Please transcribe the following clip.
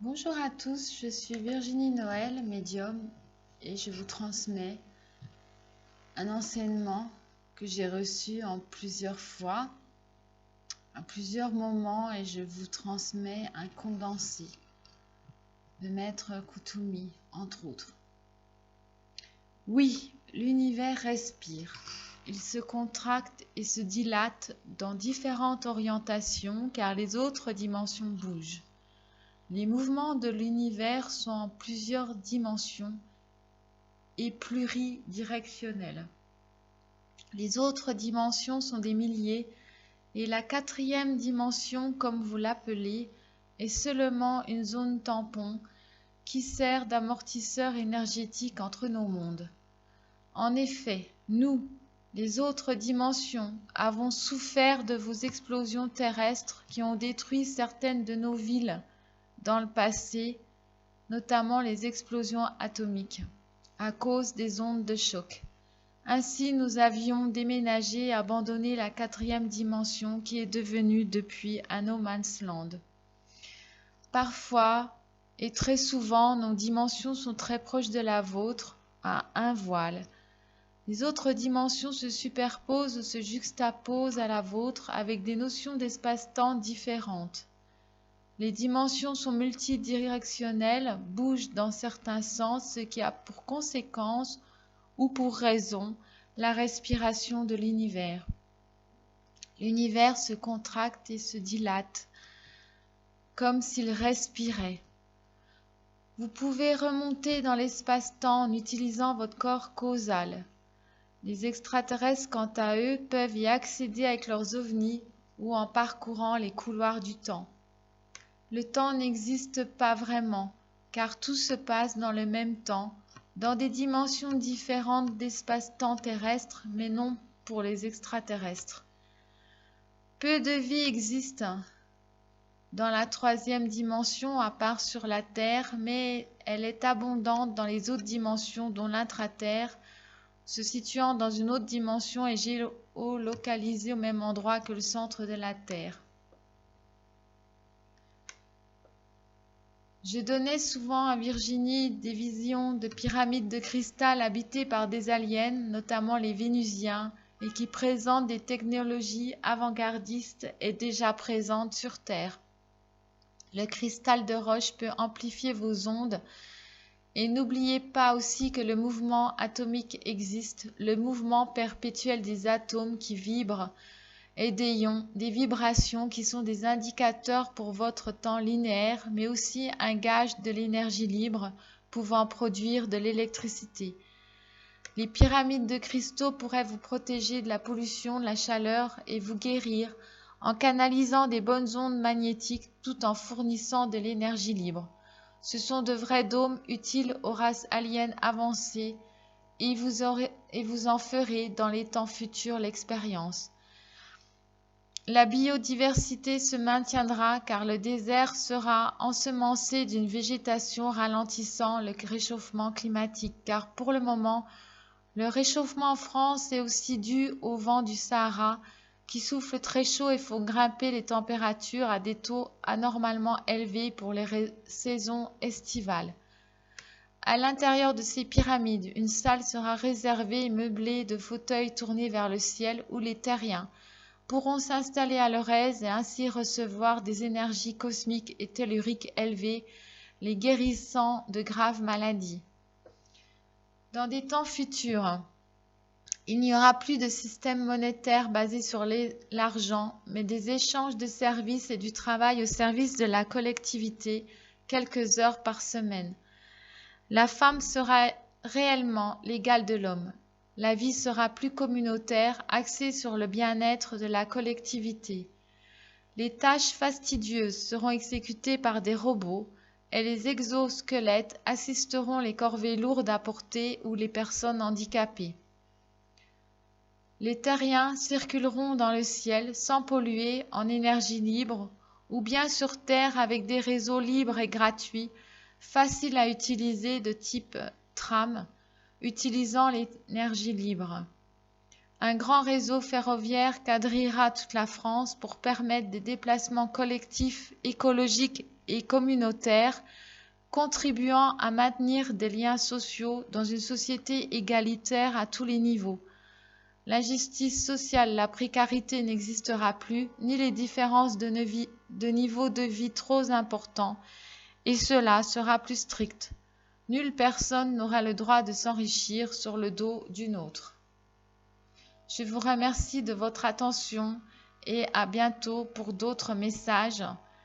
Bonjour à tous, je suis Virginie Noël, médium, et je vous transmets un enseignement que j'ai reçu en plusieurs fois, à plusieurs moments, et je vous transmets un condensé de Maître Koutoumi, entre autres. Oui, l'univers respire. Il se contracte et se dilate dans différentes orientations car les autres dimensions bougent. Les mouvements de l'univers sont en plusieurs dimensions et pluridirectionnels. Les autres dimensions sont des milliers et la quatrième dimension, comme vous l'appelez, est seulement une zone tampon qui sert d'amortisseur énergétique entre nos mondes. En effet, nous, les autres dimensions, avons souffert de vos explosions terrestres qui ont détruit certaines de nos villes dans le passé, notamment les explosions atomiques, à cause des ondes de choc. Ainsi, nous avions déménagé et abandonné la quatrième dimension qui est devenue depuis un no man's land. Parfois, et très souvent, nos dimensions sont très proches de la vôtre, à un voile. Les autres dimensions se superposent ou se juxtaposent à la vôtre avec des notions d'espace-temps différentes. Les dimensions sont multidirectionnelles, bougent dans certains sens, ce qui a pour conséquence ou pour raison la respiration de l'univers. L'univers se contracte et se dilate, comme s'il respirait. Vous pouvez remonter dans l'espace-temps en utilisant votre corps causal. Les extraterrestres, quant à eux, peuvent y accéder avec leurs ovnis ou en parcourant les couloirs du temps. Le temps n'existe pas vraiment, car tout se passe dans le même temps, dans des dimensions différentes d'espace-temps terrestre, mais non pour les extraterrestres. Peu de vie existe dans la troisième dimension, à part sur la Terre, mais elle est abondante dans les autres dimensions, dont l'intra-terre, se situant dans une autre dimension et géolocalisée au même endroit que le centre de la Terre. Je donnais souvent à Virginie des visions de pyramides de cristal habitées par des aliens, notamment les Vénusiens, et qui présentent des technologies avant-gardistes et déjà présentes sur Terre. Le cristal de roche peut amplifier vos ondes. Et n'oubliez pas aussi que le mouvement atomique existe, le mouvement perpétuel des atomes qui vibrent et des ions, des vibrations qui sont des indicateurs pour votre temps linéaire, mais aussi un gage de l'énergie libre pouvant produire de l'électricité. Les pyramides de cristaux pourraient vous protéger de la pollution, de la chaleur et vous guérir en canalisant des bonnes ondes magnétiques tout en fournissant de l'énergie libre. Ce sont de vrais dômes utiles aux races aliens avancées et vous en ferez dans les temps futurs l'expérience. La biodiversité se maintiendra car le désert sera ensemencé d'une végétation ralentissant le réchauffement climatique. Car pour le moment, le réchauffement en France est aussi dû au vent du Sahara qui souffle très chaud et font grimper les températures à des taux anormalement élevés pour les saisons estivales. À l'intérieur de ces pyramides, une salle sera réservée et meublée de fauteuils tournés vers le ciel où les terriens pourront s'installer à leur aise et ainsi recevoir des énergies cosmiques et telluriques élevées, les guérissant de graves maladies. Dans des temps futurs, il n'y aura plus de système monétaire basé sur l'argent, mais des échanges de services et du travail au service de la collectivité, quelques heures par semaine. La femme sera réellement l'égale de l'homme. La vie sera plus communautaire, axée sur le bien-être de la collectivité. Les tâches fastidieuses seront exécutées par des robots et les exosquelettes assisteront les corvées lourdes à porter ou les personnes handicapées. Les terriens circuleront dans le ciel sans polluer en énergie libre ou bien sur Terre avec des réseaux libres et gratuits, faciles à utiliser de type tram, utilisant l'énergie libre. Un grand réseau ferroviaire quadrillera toute la France pour permettre des déplacements collectifs, écologiques et communautaire, contribuant à maintenir des liens sociaux dans une société égalitaire à tous les niveaux. L'injustice sociale, la précarité n'existera plus, ni les différences de niveau de vie trop importants, et cela sera plus strict. Nulle personne n'aura le droit de s'enrichir sur le dos d'une autre. Je vous remercie de votre attention et à bientôt pour d'autres messages.